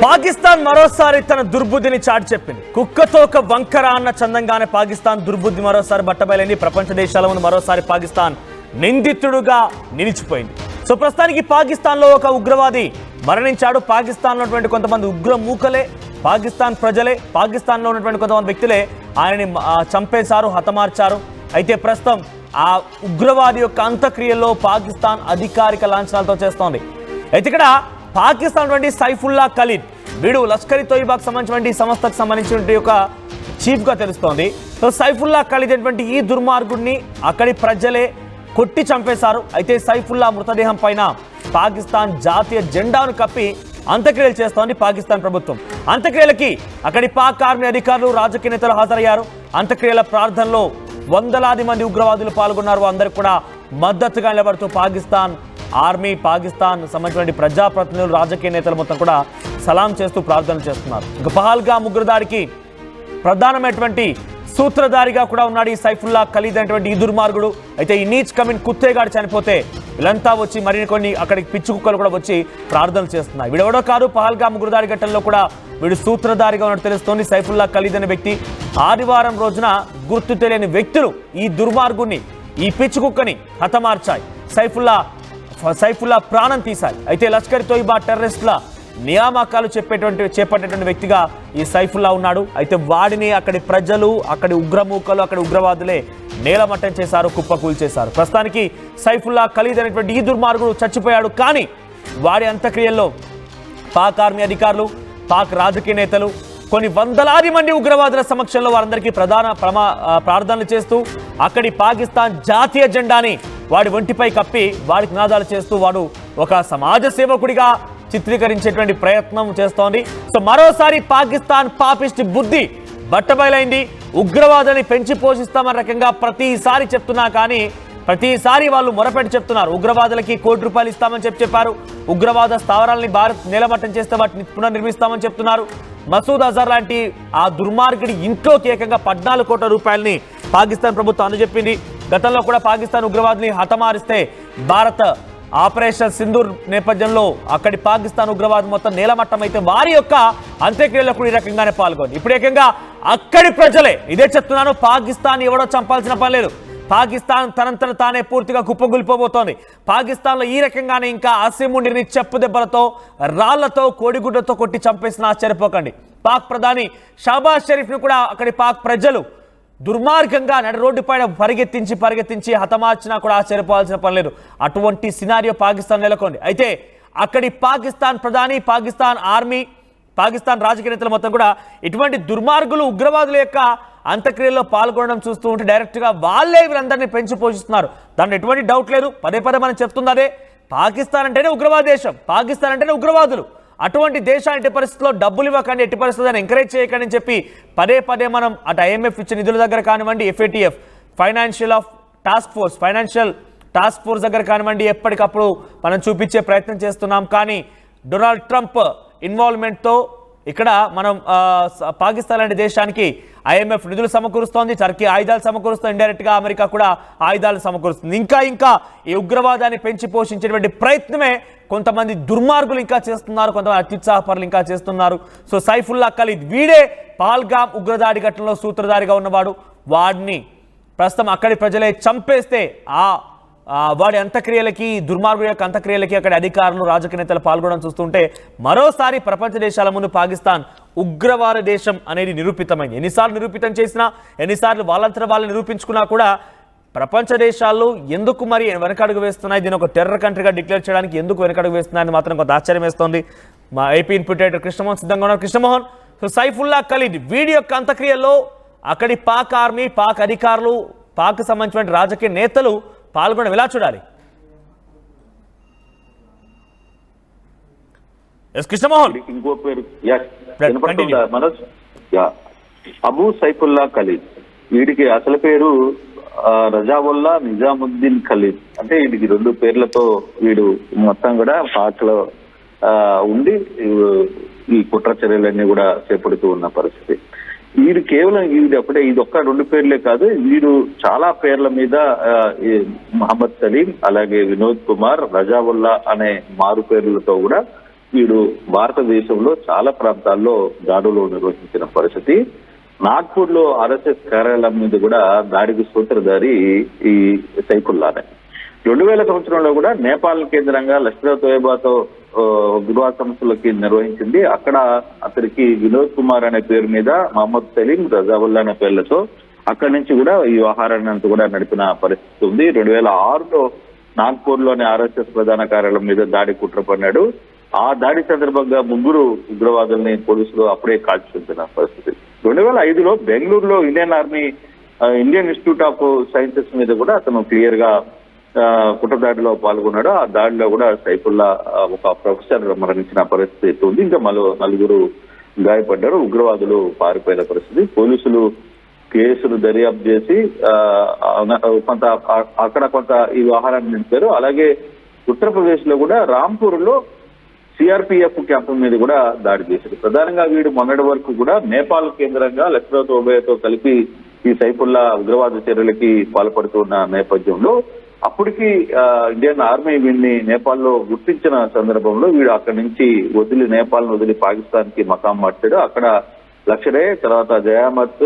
పాకిస్తాన్ మరోసారి తన దుర్బుద్ధిని చాటి చెప్పింది. కుక్కతో ఒక వంకర అన్న చందంగానే పాకిస్తాన్ దుర్బుద్ధి మరోసారి బట్టబయలైంది. ప్రపంచ దేశాల ముందు మరోసారి పాకిస్తాన్ నిందితుడుగా నిలిచిపోయింది. సో ప్రస్తుతానికి పాకిస్తాన్ లో ఒక ఉగ్రవాది మరణించాడు. పాకిస్తాన్ లో ఉన్నటువంటి కొంతమంది ఉగ్ర మూకలే, పాకిస్తాన్ ప్రజలే, పాకిస్తాన్ లో ఉన్నటువంటి కొంతమంది వ్యక్తులే ఆయనని చంపేశారు, హతమార్చారు. అయితే ప్రస్తుతం ఆ ఉగ్రవాది యొక్క అంత్యక్రియల్లో పాకిస్తాన్ అధికారిక లాంఛనాలతో చేస్తోంది. అయితే ఇక్కడ పాకిస్తాన్ నుండి సైఫుల్లా ఖలీద్, వీడు లష్కర్ ఇ తోయిబాకు సంబంధించిన సంస్థకు సంబంధించిన ఒక చీఫ్ గా తెలుస్తోంది. సో సైఫుల్లా ఖలీద్ అనేటువంటి ఈ దుర్మార్గుడిని అక్కడి ప్రజలే కొట్టి చంపేశారు. అయితే సైఫుల్లా మృతదేహం పైన పాకిస్తాన్ జాతీయ జెండాను కప్పి అంత్యక్రియలు చేస్తోంది పాకిస్తాన్ ప్రభుత్వం. అంత్యక్రియలకి అక్కడి పాక్ ఆర్మీ అధికారులు, రాజకీయ నేతలు హాజరయ్యారు. అంత్యక్రియల ప్రార్థనలో వందలాది మంది ఉగ్రవాదులు పాల్గొన్నారు. అందరికి కూడా మద్దతుగా నిలబడుతూ పాకిస్తాన్ ఆర్మీ, పాకిస్తాన్ సంబంధించిన ప్రజాప్రతినిధులు, రాజకీయ నేతలు మొత్తం కూడా సలాం చేస్తూ ప్రార్థనలు చేస్తున్నారు. ఇక పహల్గామ్ ఉగ్రదాడికి ప్రధానమైనటువంటి సూత్రధారిగా కూడా ఉన్నాడు ఈ సైఫుల్లా ఖలీద్ అనేటువంటి ఈ దుర్మార్గుడు. అయితే ఈ నీచ్ కమిన్ కుత్తేగాడు చనిపోతే వీళ్ళంతా వచ్చి మరికొన్ని అక్కడికి పిచ్చి కుక్కలు కూడా వచ్చి ప్రార్థనలు చేస్తున్నాయి. వీడెవడో కాదు, పహల్గామ్ ఉగ్రదాడి ఘటనలో కూడా వీడు సూత్రధారిగా ఉన్నట్టు తెలుస్తోంది. సైఫుల్లా ఖలీద్ అనే వ్యక్తి ఆదివారం రోజున గుర్తు తెలియని వ్యక్తులు ఈ దుర్మార్గుడిని, ఈ పిచ్చి కుక్కని హతమార్చాయి. సైఫుల్లా ప్రాణం తీశాయి. అయితే లష్కర్ ఇ తోయిబా టెర్రరిస్టుల నియామకాలు చేపట్టేటువంటి వ్యక్తిగా ఈ సైఫుల్లా ఉన్నాడు. అయితే వాడిని అక్కడి ప్రజలు, అక్కడి ఉగ్రమూకలు, అక్కడి ఉగ్రవాదులే నేలమట్టం చేశారు, కుప్పకూలు చేశారు. ప్రస్తుతానికి సైఫుల్లా ఖలీద్ అనేటువంటి ఈ దుర్మార్గుడు చచ్చిపోయాడు. కానీ వాడి అంత్యక్రియల్లో పాక్ ఆర్మీ అధికారులు, పాక్ రాజకీయ నేతలు, కొన్ని వందలాది మంది ఉగ్రవాదుల సమక్షంలో వారందరికీ ప్రార్థనలు చేస్తూ అక్కడి పాకిస్తాన్ జాతీయ జెండాని వాడి ఒంటిపై కప్పి వాడికి నినాదాలు చేస్తూ వాడు ఒక సమాజ సేవకుడిగా చిత్రీకరించేటువంటి ప్రయత్నం చేస్తోంది. సో మరోసారి పాకిస్తాన్ పాపిస్ట్ బుద్ధి బట్టబయలైంది. ఉగ్రవాదాన్ని పెంచి పోషిస్తామన్న రకంగా ప్రతిసారి చెప్తున్నా కానీ ప్రతిసారి వాళ్ళు మొరపెట్టి చెప్తున్నారు. ఉగ్రవాదులకి ₹1 ఇస్తామని చెప్పారు. ఉగ్రవాద స్థావరాలని భారత్ నేలమట్టం చేస్తే వాటిని పునర్నిర్మిస్తామని చెప్తున్నారు. మసూద్ అజర్ లాంటి ఆ దుర్మార్గుడి ఇంట్లోకి ఏకంగా ₹14 కోట్ల పాకిస్తాన్ ప్రభుత్వం అందజెప్పింది. గతంలో కూడా పాకిస్తాన్ ఉగ్రవాదుని హతమారిస్తే భారత్ ఆపరేషన్ సింధూర్ నేపథ్యంలో అక్కడి పాకిస్తాన్ ఉగ్రవాదం మొత్తం నేలమట్టం అయితే వారి యొక్క అంత్యక్రియలో కూడా ఈ రకంగానే పాల్గొంది. ఇప్పుడు ఏకంగా అక్కడి ప్రజలే, ఇదే చెప్తున్నాను, పాకిస్తాన్ ఎవడో చంపాల్సిన పని లేదు. పాకిస్తాన్ తనంతట తానే పూర్తిగా కుప్పగొలిపోబోతోంది. పాకిస్తాన్లో ఈ రకంగానే ఇంకా అసిముండిని చెప్పు దెబ్బలతో, రాళ్లతో, కోడిగుడ్డతో కొట్టి చంపేసిన ఆశ్చర్యపోకండి. పాక్ ప్రధాని షహబాజ్ షరీఫ్ను కూడా అక్కడి పాక్ ప్రజలు దుర్మార్గంగా నడి రోడ్డు పైన పరిగెత్తించి హతమార్చినా కూడా ఆశ్చర్యపోవాల్సిన పని లేదు. అటువంటి సినారియో పాకిస్తాన్ నెలకొంది. అయితే అక్కడి పాకిస్తాన్ ప్రధాని, పాకిస్తాన్ ఆర్మీ, పాకిస్తాన్ రాజకీయ నేతలు మొత్తం కూడా ఇటువంటి దుర్మార్గులు, ఉగ్రవాదుల యొక్క అంత్యక్రియల్లో పాల్గొనడం చూస్తూ ఉంటే డైరెక్ట్గా వాళ్ళే వీళ్ళందరినీ పెంచి పోషిస్తున్నారు. దాంట్లో ఎటువంటి డౌట్ లేదు. పదే మనం చెప్తుంది అదే, పాకిస్తాన్ అంటేనే ఉగ్రవాద దేశం, పాకిస్తాన్ అంటేనే ఉగ్రవాదులు. అటువంటి దేశాన్ని ఎట్టి పరిస్థితుల్లో డబ్బులు ఇవ్వకండి, ఎట్టి పరిస్థితుల్లో ఎంకరేజ్ చేయకండి అని చెప్పి పదే మనం అటు IMF ఇచ్చే నిధుల దగ్గర కానివ్వండి, FATF ఫైనాన్షియల్ టాస్క్ ఫోర్స్ దగ్గర కానివ్వండి, ఎప్పటికప్పుడు మనం చూపించే ప్రయత్నం చేస్తున్నాం. కానీ డొనాల్డ్ ట్రంప్ ఇన్వాల్వ్మెంట్తో ఇక్కడ మనం పాకిస్తాన్ లాంటి దేశానికి IMF నిధులు సమకూరుస్తోంది, టర్కీ ఆయుధాలు సమకూరుస్తుంది, ఇండైరెక్ట్గా అమెరికా కూడా ఆయుధాలు సమకూరుస్తుంది. ఇంకా ఈ ఉగ్రవాదాన్ని పెంచి పోషించేటువంటి ప్రయత్నమే కొంతమంది దుర్మార్గులు ఇంకా చేస్తున్నారు, కొంతమంది అత్యుత్సాహపరులు ఇంకా చేస్తున్నారు. సో సైఫుల్లా ఖలీద్ వీడే పహల్గామ్ ఉగ్రదాడి ఘటనలో సూత్రధారిగా ఉన్నవాడు. వాడిని ప్రస్తుతం అక్కడి ప్రజలే చంపేస్తే వాడి అంత్యక్రియలకి, దుర్మార్గుల యొక్క అంత్యక్రియలకి అక్కడి అధికారులు, రాజకీయ నేతలు పాల్గొనడం చూస్తుంటే మరోసారి ప్రపంచ దేశాల ముందు పాకిస్తాన్ ఉగ్రవాద దేశం అనేది నిరూపితమైంది. ఎన్నిసార్లు నిరూపితం చేసినా, ఎన్నిసార్లు వాళ్ళంతా వాళ్ళు నిరూపించుకున్నా కూడా ప్రపంచ దేశాలు ఎందుకు మరి వెనకడుగు వేస్తున్నాయి, దీని ఒక టెర్రర్ కంట్రీగా డిక్లేర్ చేయడానికి ఎందుకు వెనకడుగు వేస్తున్నాయని మాత్రం కొంత ఆశ్చర్యం వేస్తోంది. మా AP ఇన్పుట్ ఎడిటర్ కృష్ణమోహన్ సిద్ధంగా ఉన్నారు. కృష్ణమోహన్, సో సైఫుల్లా ఖలీద్ వీడి యొక్క అంత్యక్రియల్లో అక్కడి పాక్ ఆర్మీ, పాక్ అధికారులు, పాక్ సంబంధించిన రాజకీయ నేతలు పాల్గొనడం ఎలా చూడాలి? కృష్ణమోహన్, ఇంకో పేరు మనోజ్, అబూ సైఫుల్లా ఖలీద్. వీడికి అసలు పేరు రజావుల్లా నిజాముద్దీన్ ఖలీద్. అంటే వీడికి 2 పేర్లతో వీడు మొత్తం కూడా పాక్ లో ఉండి ఈ కుట్ర చర్యలన్నీ కూడా చేపడుతూ ఉన్న పరిస్థితి. వీడు కేవలం అప్పుడే ఇది ఒక్క 2 పేర్లే కాదు, వీడు చాలా పేర్ల మీద మహమ్మద్ సలీం, అలాగే వినోద్ కుమార్, రజావుల్లా అనే మారు పేర్లతో కూడా వీడు భారతదేశంలో చాలా ప్రాంతాల్లో దాడులు నిర్వహించిన పరిస్థితి. నాగ్పూర్ లో ఆర్ఎస్ఎస్ కార్యాలయం మీద కూడా దాడికి సూత్రధారి ఈ సైఫుల్లానే. 2000 సంవత్సరంలో కూడా నేపాల్ కేంద్రంగా లష్కర్ తోయబాతో ఉగ్రవాద సంస్థలకి నిర్వహించింది. అక్కడ అతనికి వినోద్ కుమార్ అనే పేరు మీద, మహమ్మద్ సలీం, రజావుల్లా అనే పేర్లతో అక్కడి నుంచి కూడా ఈ వ్యవహారాన్ని అంతా కూడా నడిపిన పరిస్థితి ఉంది. 2006లో నాగ్పూర్ లోని ఆర్ఎస్ఎస్ ప్రధాన కార్యాలయం మీద దాడి కుట్ర పన్నాడు. ఆ దాడి సందర్భంగా 3 ఉగ్రవాదుల్ని పోలీసులు అప్పుడే కాల్చుకుంటున్న పరిస్థితి. 2005లో బెంగళూరులో ఇండియన్ ఇన్స్టిట్యూట్ ఆఫ్ సైన్సెస్ మీద కూడా అతను క్లియర్ గా కుట్ర దాడిలో పాల్గొన్నాడు. ఆ దాడిలో కూడా సైఫుల్లా ఒక ప్రొఫెసర్ మరణించిన పరిస్థితి ఉంది. ఇంకా 4 గాయపడ్డారు. ఉగ్రవాదులు పారిపోయిన పరిస్థితి. పోలీసులు కేసులు దర్యాప్తు చేసి కొంత ఈ వ్యవహారాన్ని నిలిపారు. అలాగే ఉత్తరప్రదేశ్ లో కూడా రాంపూర్ లో సిఆర్పిఎఫ్ క్యాంపు మీద కూడా దాడి చేశారు. ప్రధానంగా వీడు మొన్నటి వరకు కూడా నేపాల్ కేంద్రంగా లష్కర్ తోయబాతో కలిపి ఈ సైఫుల్లా ఉగ్రవాద చర్యలకి పాల్పడుతున్న నేపథ్యంలో అప్పటికి ఇండియన్ ఆర్మీ వీడిని నేపాల్లో గుర్తించిన సందర్భంలో వీడు అక్కడి నుంచి నేపాల్ వదిలి పాకిస్తాన్ కి మకాం మార్చాడు. అక్కడ లష్కరే, తర్వాత జయామత్,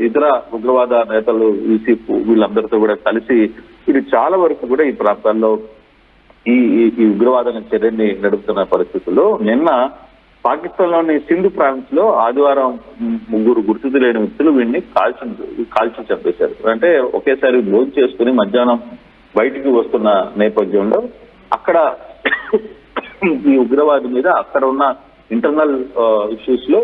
ఇతర ఉగ్రవాద నేతలు ఈసీఫ్ వీళ్ళందరితో కూడా కలిసి ఇది చాలా వరకు కూడా ఈ ప్రాంతాల్లో ఈ ఉగ్రవాద చర్యని నడుపుతున్న పరిస్థితుల్లో నిన్న పాకిస్తాన్ లోని సింధు ప్రావిన్స్ లో ఆదివారం 3 గుర్తు తెలియని వ్యక్తులు వీడిని కాల్చి చంపేశారు. అంటే ఒకేసారి భోజనం చేసుకుని మధ్యాహ్నం బయటికి వస్తున్న నేపథ్యంలో అక్కడ ఈ ఉగ్రవాది మీద అక్కడ ఉన్న ఇంటర్నల్ ఇష్యూస్ లో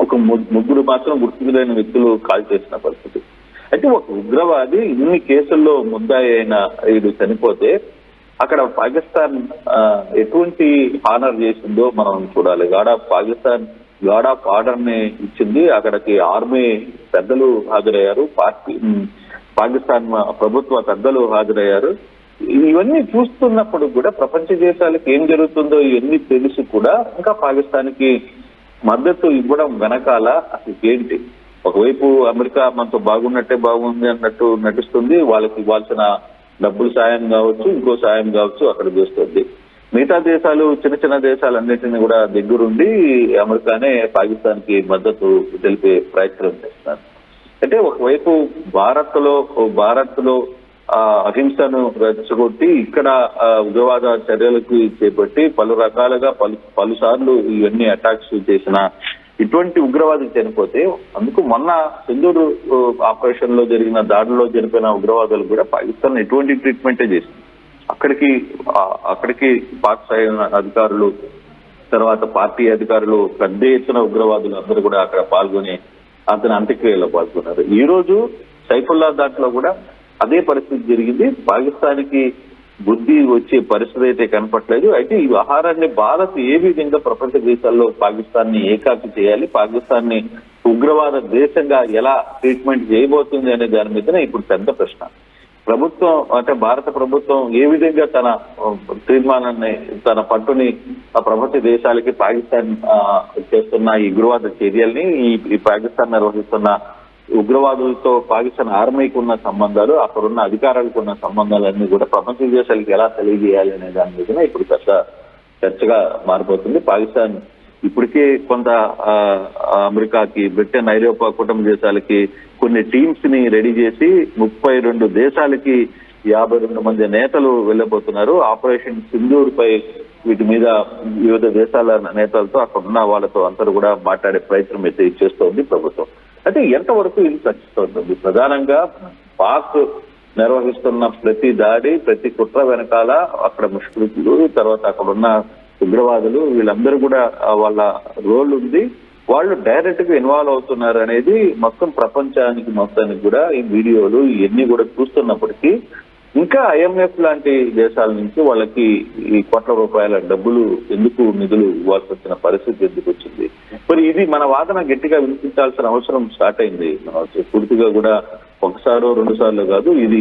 ఒక 3 మాత్రం గుర్తు తెలియని వ్యక్తులు కాల్ చేసిన పరిస్థితి. అయితే ఒక ఉగ్రవాది ఇన్ని కేసుల్లో ముద్దాయి అయిన వీడు చనిపోతే అక్కడ పాకిస్తాన్ ఎటువంటి హానర్ చేసిందో మనం చూడాలి. పాకిస్తాన్ గార్డ్ ఆఫ్ ఆర్డర్ ని ఇచ్చింది. అక్కడికి ఆర్మీ పెద్దలు హాజరయ్యారు, పాకిస్తాన్ ప్రభుత్వ పెద్దలు హాజరయ్యారు. ఇవన్నీ చూస్తున్నప్పుడు కూడా ప్రపంచ దేశాలకు ఏం జరుగుతుందో ఇవన్నీ తెలిసి కూడా ఇంకా పాకిస్తాన్ కి మద్దతు ఇవ్వడం వెనకాల అసలు ఏంటి? ఒకవైపు అమెరికా మనతో బాగున్నట్టే బాగుంది అన్నట్టు నటిస్తుంది. వాళ్ళకి ఇవ్వాల్సిన డబ్బులు సాయం కావచ్చు, ఇంకో సాయం కావచ్చు అక్కడ చేస్తుంది. మిగతా దేశాలు, చిన్న దేశాలన్నింటినీ కూడా దగ్గరుండి అమెరికానే పాకిస్తాన్ కి మద్దతు తెలిపే ప్రయత్నం చేస్తున్నారు. అంటే ఒకవైపు భారత్ లో అహింసను రెచ్చగొట్టి ఇక్కడ ఉగ్రవాద చర్యలకు చేపట్టి పలు రకాలుగా పలుసార్లు ఇవన్నీ అటాక్స్ చేసిన ఇటువంటి ఉగ్రవాది చనిపోతే అందుకు మొన్న సింధూరు ఆపరేషన్ లో జరిగిన దాడిలో చనిపోయిన ఉగ్రవాదులు కూడా పాకిస్తాన్ ఎటువంటి ట్రీట్మెంటే చేసింది. అక్కడికి పాక్ సైన్య అధికారులు, తర్వాత పార్టీ అధికారులు, పెద్ద ఎత్తున ఉగ్రవాదులు అందరూ కూడా అక్కడ పాల్గొని అతని అంత్యక్రియలో పాల్గొన్నారు. ఈ రోజు సైఫుల్లా దాంట్లో కూడా అదే పరిస్థితి జరిగింది. పాకిస్తాన్కి బుద్ధి వచ్చే పరిస్థితి అయితే కనపట్లేదు. అయితే ఈ వ్యవహారాన్ని భారత్ ఏ విధంగా ప్రపంచ దేశాల్లో పాకిస్తాన్ ని ఏకాకి చేయాలి, పాకిస్తాన్ ని ఉగ్రవాద దేశంగా ఎలా ట్రీట్మెంట్ చేయబోతుంది అనే దాని మీదనే ఇప్పుడు పెద్ద ప్రశ్న. ప్రభుత్వం అంటే భారత ప్రభుత్వం ఏ విధంగా తన తీర్మానాన్ని, తన పట్టుని ప్రపంచ దేశాలకి పాకిస్తాన్ చేస్తున్న ఈ ఉగ్రవాద చర్యల్ని, ఈ పాకిస్తాన్ నిర్వహిస్తున్న ఉగ్రవాదులతో పాకిస్తాన్ ఆర్మీకి ఉన్న సంబంధాలు, అక్కడున్న అధికారులకు ఉన్న సంబంధాలన్నీ కూడా ప్రపంచ దేశాలకు ఎలా తెలియజేయాలి అనే దాని మీద ఇప్పుడు పెద్ద చర్చగా మారిపోతుంది. పాకిస్తాన్ ఇప్పటికే కొంత అమెరికాకి, బ్రిటన్, ఐరోపా కుటుంబ దేశాలకి కొన్ని టీమ్స్ ని రెడీ చేసి 32 దేశాలకి 52 మంది నేతలు వెళ్ళబోతున్నారు. ఆపరేషన్ సింధూర్ పై వీటి మీద వివిధ దేశాల నేతలతో అక్కడున్న వాళ్ళతో అందరూ కూడా మాట్లాడే ప్రయత్నం అయితే చేస్తోంది ప్రభుత్వం. అయితే ఎంతవరకు ఇది సక్సెస్ అవుతుంది? ప్రధానంగా పాక్ నిర్వహిస్తున్న ప్రతి దాడి, ప్రతి కుట్ర వెనకాల అక్కడ ముష్కరులు, తర్వాత అక్కడ ఉన్న ఉగ్రవాదులు వీళ్ళందరూ కూడా వాళ్ళ రోల్ ఉంది. వాళ్ళు డైరెక్ట్ గా ఇన్వాల్వ్ అవుతున్నారు అనేది మొత్తం ప్రపంచానికి మొత్తానికి కూడా ఈ వీడియోలు ఇవన్నీ కూడా చూస్తున్నప్పటికీ ఇంకా IMF లాంటి దేశాల నుంచి వాళ్ళకి ఈ కోట్ల రూపాయల డబ్బులు ఎందుకు, నిధులు ఇవ్వాల్సి వచ్చిన పరిస్థితి ఎందుకు వచ్చింది? మరి ఇది మన వాదన గట్టిగా వినిపించాల్సిన అవసరం స్టార్ట్ అయింది. పూర్తిగా కూడా ఒకసారో 2 సార్లు కాదు, ఇది